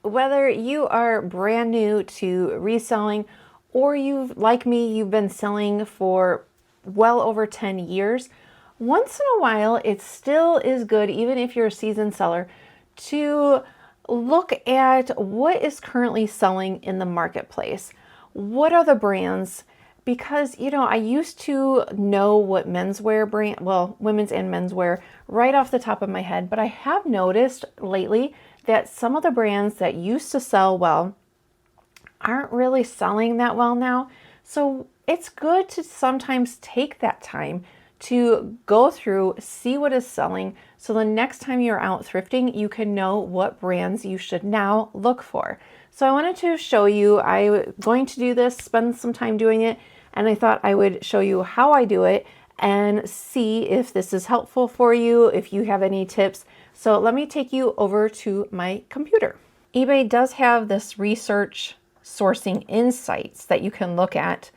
Whether you are brand new to reselling or like me, you've been selling for well over 10 years, once in a while, it still is good, even if you're a seasoned seller, to look at what is currently selling in the marketplace. What are the brands? Because, I used to know what menswear brand, well, women's and menswear, right off the top of my head, but I have noticed lately that some of the brands that used to sell well aren't really selling that well now. So it's good to sometimes take that time to go through, see what is selling, so the next time you're out thrifting, you can know what brands you should now look for. So I wanted to show you, I'm going to do this, spend some time doing it, and I thought I would show you how I do it and see if this is helpful for you, if you have any tips. So let me take you over to my computer. eBay does have this research sourcing insights that you can look at.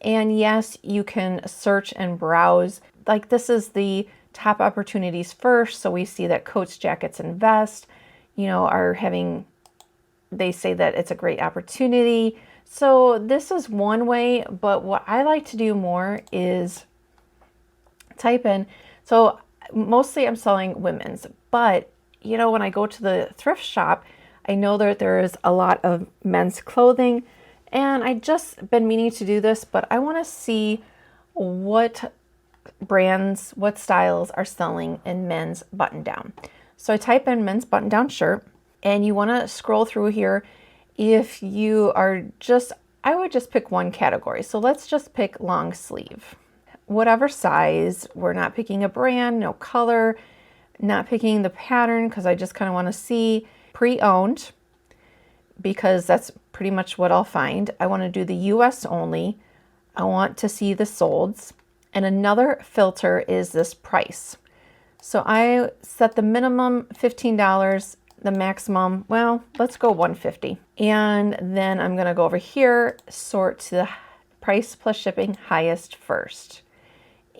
And yes, you can search and browse. Like this is the top opportunities first. So we see that coats, jackets, and vests, are having, they say that it's a great opportunity. So this is one way, but what I like to do more is type in. So mostly I'm selling women's, but when I go to the thrift shop, I know that there is a lot of men's clothing. And I just been meaning to do this, but I want to see what brands, what styles are selling in men's button down. So I type in men's button down shirt, and you want to scroll through here. If you are I would just pick one category. So let's just pick long sleeve. Whatever size, we're not picking a brand, no color, not picking the pattern because I just kind of want to see pre-owned, because that's pretty much what I'll find. I want to do the US only. I want to see the solds. And another filter is this price. So I set the minimum $15, the maximum, well, let's go $150. And then I'm going to go over here, sort to the price plus shipping highest first.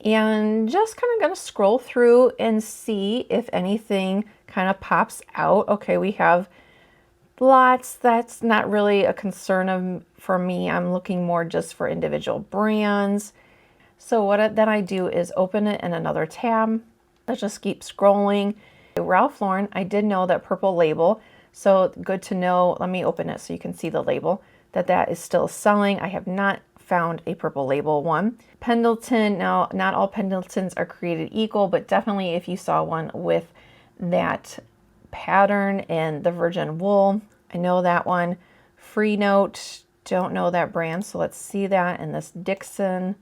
And just kind of going to scroll through and see if anything kind of pops out. Okay, we have lots. That's not really a concern for me. I'm looking more just for individual brands. So what then I do is open it in another tab. Let's just keep scrolling. Ralph Lauren, I did know that purple label. So good to know. Let me open it so you can see the label, that is still selling. I have not found a purple label one. Pendleton, now not all Pendletons are created equal, but definitely if you saw one with that pattern and the virgin wool, I know that one. Free Note, don't know that brand, so let's see that. And this Dixon.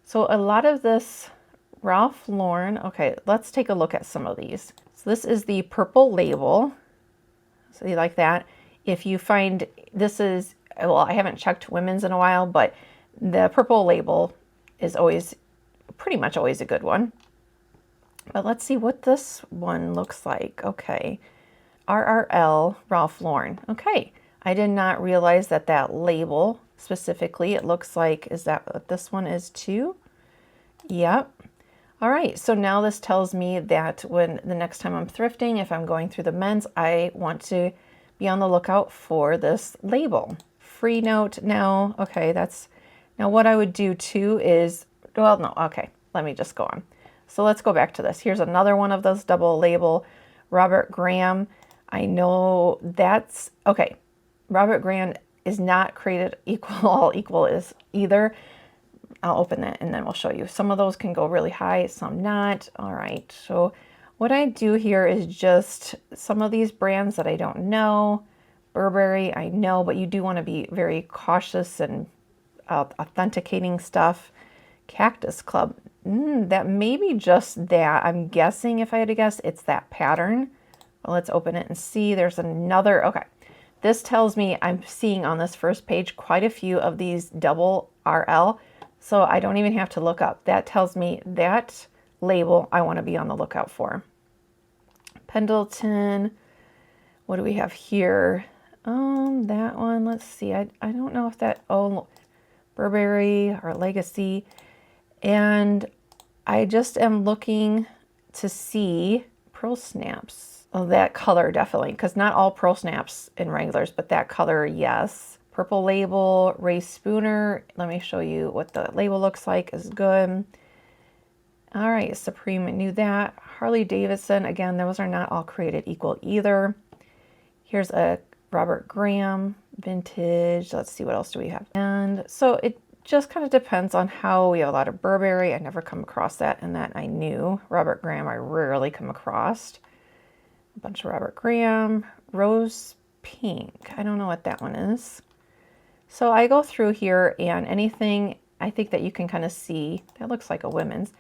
So a lot of this Ralph Lauren. Okay, let's take a look at some of these. So this is the purple label. So you like that. If you find this is, well, I haven't checked women's in a while, but the purple label is pretty much always a good one. But let's see what this one looks like. Okay, RRL Ralph Lauren. Okay, I did not realize that label specifically, it looks like, is that what this one is too? Yep. All right, so now this tells me that when the next time I'm thrifting, if I'm going through the men's, I want to be on the lookout for this label. Free Note now. Okay, now what I would do too is, well, no, okay, let me just go on. So let's go back to this. Here's another one of those double label. Robert Graham. I know that's, okay, Robert Graham is not created equal, all equal is either. I'll open it and then we'll show you. Some of those can go really high, some not. All right, so what I do here is just some of these brands that I don't know. Burberry, I know, but you do want to be very cautious and authenticating stuff. Cactus Club, that may be just that. I'm guessing, if I had to guess, it's that pattern. Well, let's open it and see. There's another, okay. This tells me I'm seeing on this first page quite a few of these double RL, so I don't even have to look up. That tells me that label I want to be on the lookout for. Pendleton, what do we have here? That one, let's see. I don't know if that, Burberry or Legacy. And I just am looking to see Pearl snaps. Oh, that color definitely, because not all pearl snaps in Wranglers, but that color, yes. Purple label, Ray Spooner. Let me show you what the label looks like. Is good. All right, Supreme knew that. Harley Davidson, again, those are not all created equal either. Here's a Robert Graham vintage. Let's see, what else do we have? And so it just kind of depends on how. We have a lot of Burberry. I never come across that, and that I knew. Robert Graham, I rarely come across. A bunch of Robert Graham. Rose Pink. I don't know what that one is. So I go through here, and anything I think that you can kind of see, that looks like a women's.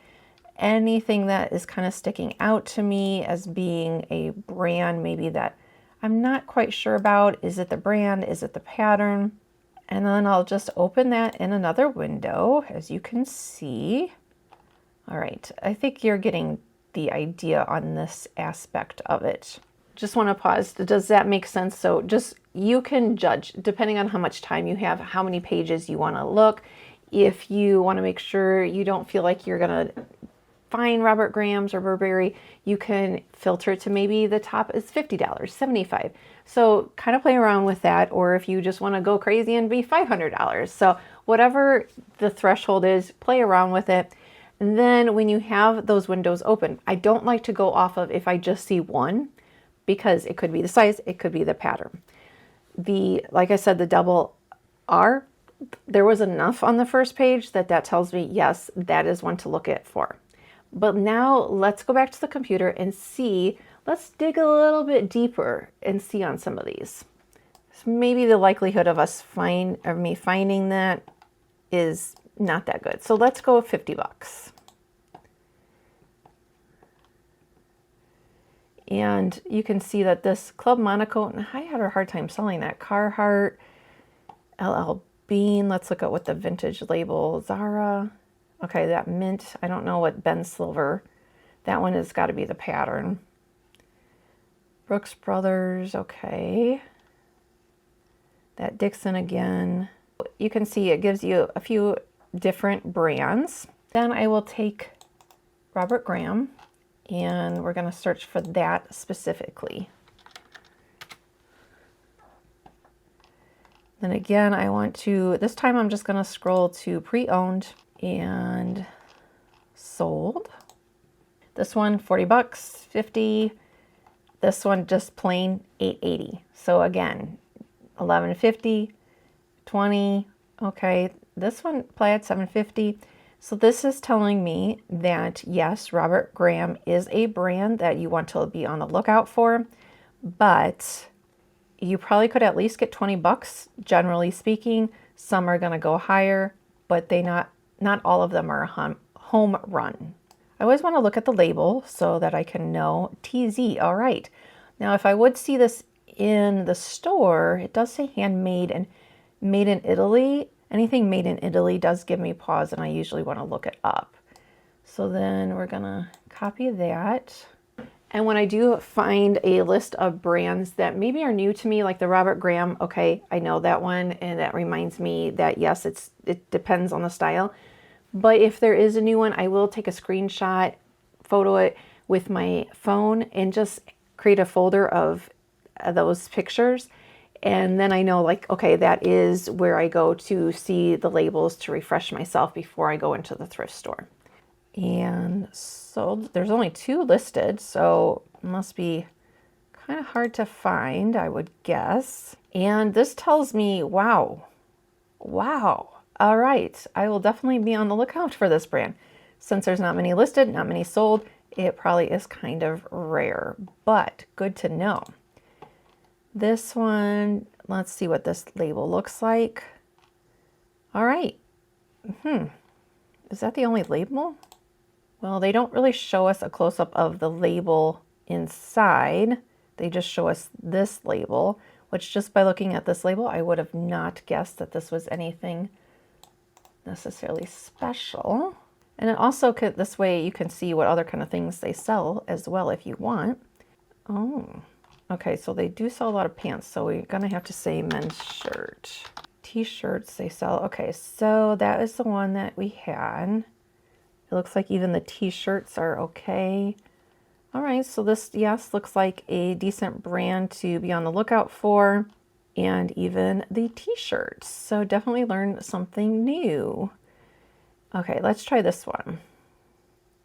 Anything that is kind of sticking out to me as being a brand maybe that I'm not quite sure about. Is it the brand? Is it the pattern? And then I'll just open that in another window, as you can see. All right, I think you're getting the idea on this aspect of it. Just want to pause. Does that make sense? So just, you can judge depending on how much time you have, how many pages you want to look. If you want to make sure you don't feel like you're going to find Robert Graham's or Burberry, you can filter it to maybe the top is $50, $75. So kind of play around with that. Or if you just want to go crazy and be $500. So whatever the threshold is, play around with it. And then when you have those windows open, I don't like to go off of if I just see one, because it could be the size, it could be the pattern. Like I said, the double R, there was enough on the first page that tells me, yes, that is one to look at for. But now let's go back to the computer and see, let's dig a little bit deeper and see on some of these. So maybe the likelihood of me finding that is not that good. So let's go with $50. And you can see that this Club Monaco, and I had a hard time selling that. Carhartt, LL Bean. Let's look at what the vintage label. Zara. Okay, that mint. I don't know what Ben Silver. That one has got to be the pattern. Brooks Brothers. Okay. That Dixon again. You can see it gives you a few different brands. Then I will take Robert Graham, and we're going to search for that specifically. Then again, I want to, this time I'm just going to scroll to pre-owned and sold. This one, $40, 50. This one just plain $8.80. So again, $11.50, 20. Okay, this one plaid $7.50. So this is telling me that yes, Robert Graham is a brand that you want to be on the lookout for, but you probably could at least get $20, generally speaking. Some are going to go higher, but not all of them are a home run. I always want to look at the label so that I can know TZ. All right. Now, if I would see this in the store, it does say handmade and made in Italy. Anything made in Italy does give me pause, and I usually want to look it up. So then we're going to copy that. And when I do find a list of brands that maybe are new to me, like the Robert Graham, okay, I know that one, and that reminds me that yes, it depends on the style. But if there is a new one, I will take a screenshot, photo it with my phone, and just create a folder of those pictures. And then I know, like, okay, that is where I go to see the labels to refresh myself before I go into the thrift store. And so there's only 2 listed, so it must be kind of hard to find, I would guess. And this tells me, wow. All right, I will definitely be on the lookout for this brand. Since there's not many listed, not many sold, it probably is kind of rare, but good to know. This one, let's see what this label looks like. All right. Is that the only label? Well, they don't really show us a close-up of the label inside. They just show us this label, which just by looking at this label, I would have not guessed that this was anything necessarily special. And it also could, this way you can see what other kind of things they sell as well if you want. Oh, okay, so they do sell a lot of pants, so we're gonna have to say men's shirt. T-shirts they sell. Okay, so that is the one that we had. It looks like even the t-shirts are okay. All right, so this, yes, looks like a decent brand to be on the lookout for, and even the t-shirts. So definitely learned something new. Okay, let's try this one,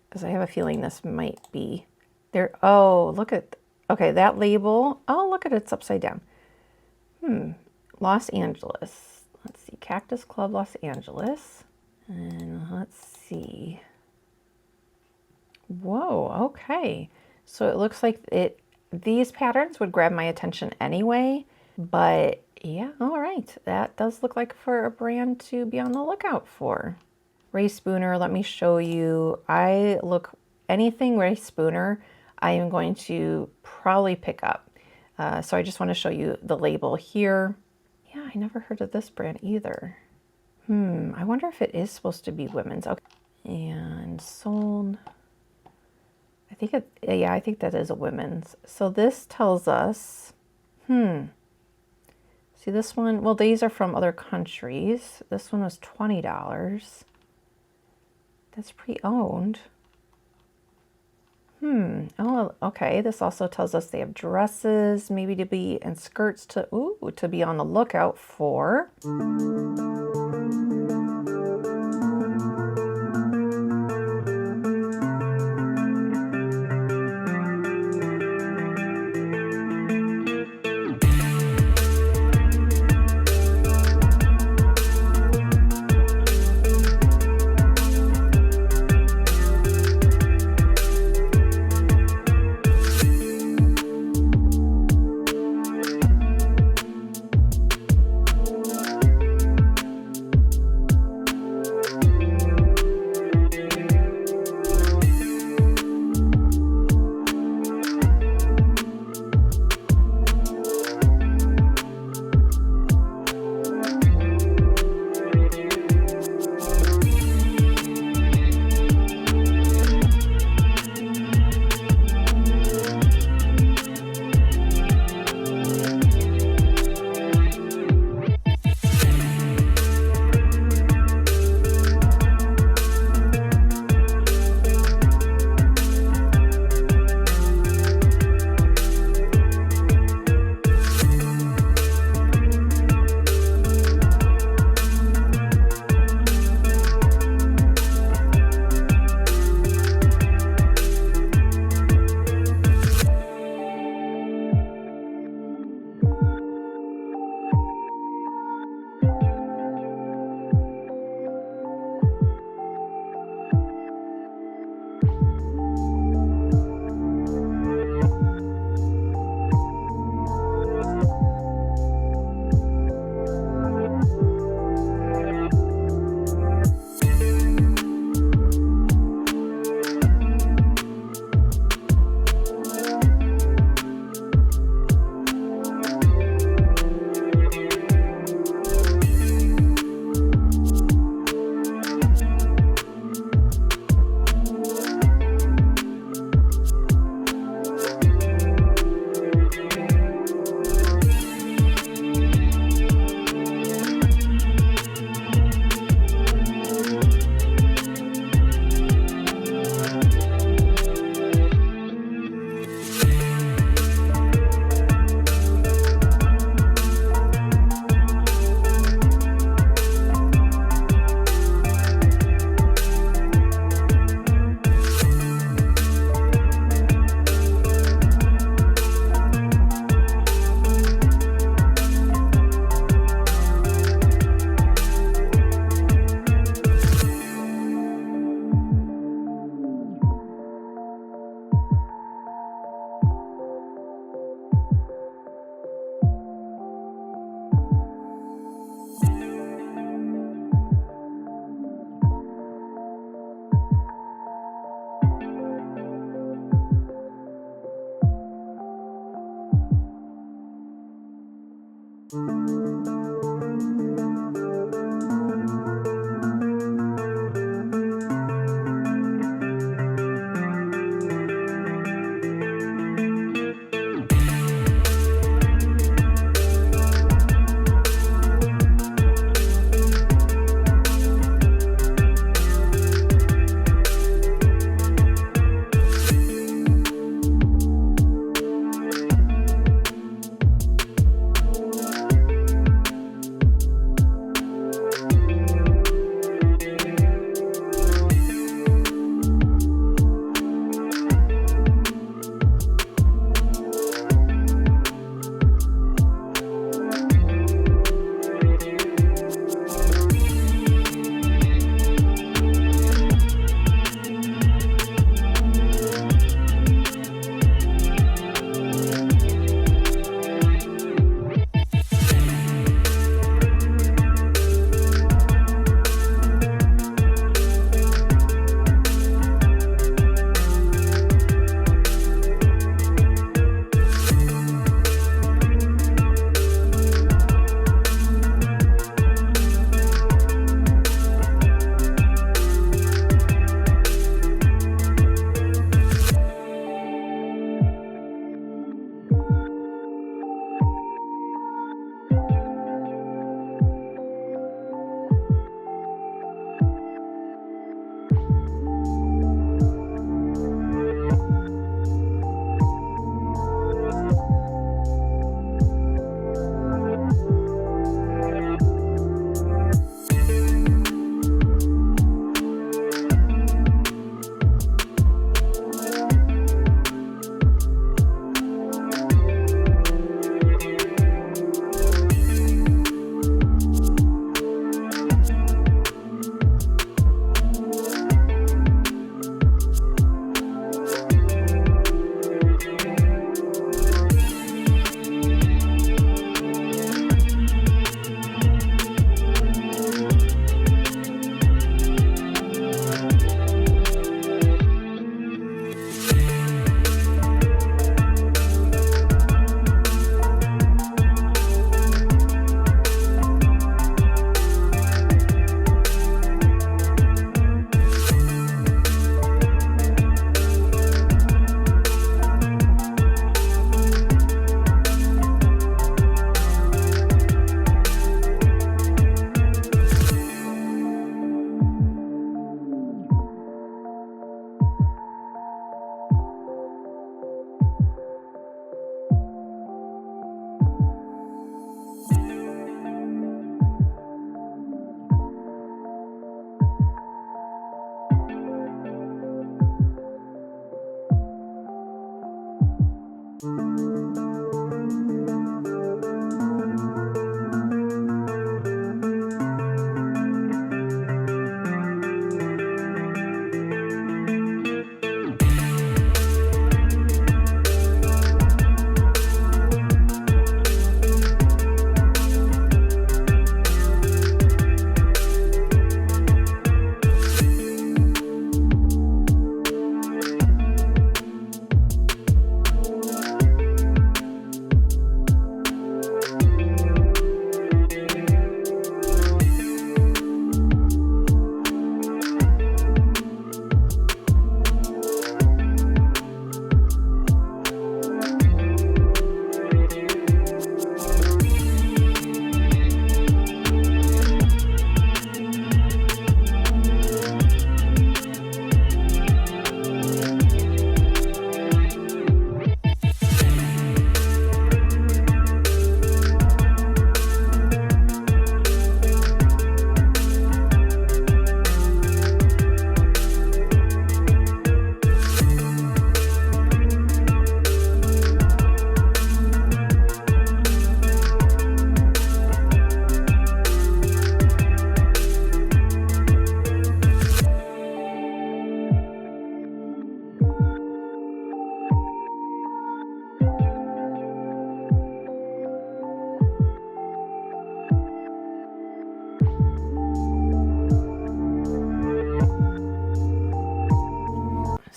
because I have a feeling this might be there. Oh, look at, okay, that label. Oh, look at it, it's upside down. Los Angeles. Let's see, Cactus Club Los Angeles. And let's see. Whoa, okay. So it looks like these patterns would grab my attention anyway, but yeah, all right. That does look like for a brand to be on the lookout for. Ray Spooner, let me show you. Anything Ray Spooner, I am going to probably pick up. So I just want to show you the label here. Yeah, I never heard of this brand either. I wonder if it is supposed to be women's. Okay. And sold. I think I think that is a women's. So this tells us, see this one, well, these are from other countries. This one was $20. That's pre-owned. Oh, okay. This also tells us they have dresses, maybe to be, and skirts to be on the lookout for.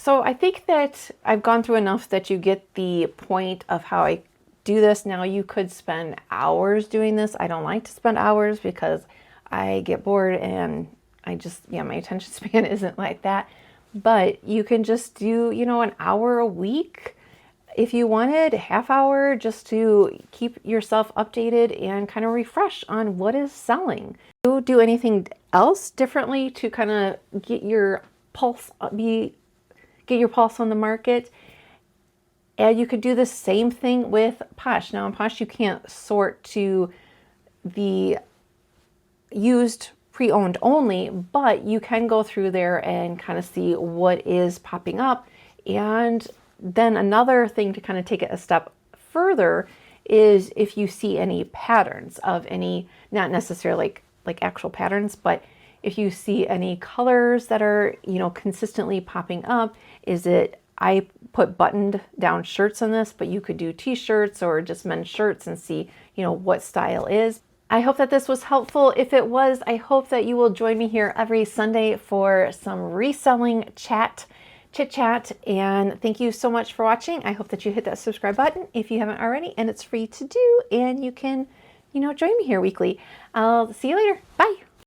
So I think that I've gone through enough that you get the point of how I do this. Now you could spend hours doing this. I don't like to spend hours because I get bored and I just, yeah, my attention span isn't like that. But you can just do, you know, an hour a week if you wanted, a half hour, just to keep yourself updated and kind of refresh on what is selling. Do anything else differently to kind of get your pulse on the market. And you could do the same thing with Posh. Now in Posh, you can't sort to the used pre-owned only, but you can go through there and kind of see what is popping up. And then another thing to kind of take it a step further is if you see any patterns of any, not necessarily like actual patterns, but if you see any colors that are, you know, consistently popping up. Is it, I put buttoned down shirts on this, but you could do t-shirts or just men's shirts and see, you know, what style is. I hope that this was helpful. If it was, I hope that you will join me here every Sunday for some reselling chit chat. And thank you so much for watching. I hope that you hit that subscribe button if you haven't already, and it's free to do. And you can, you know, join me here weekly. I'll see you later. Bye.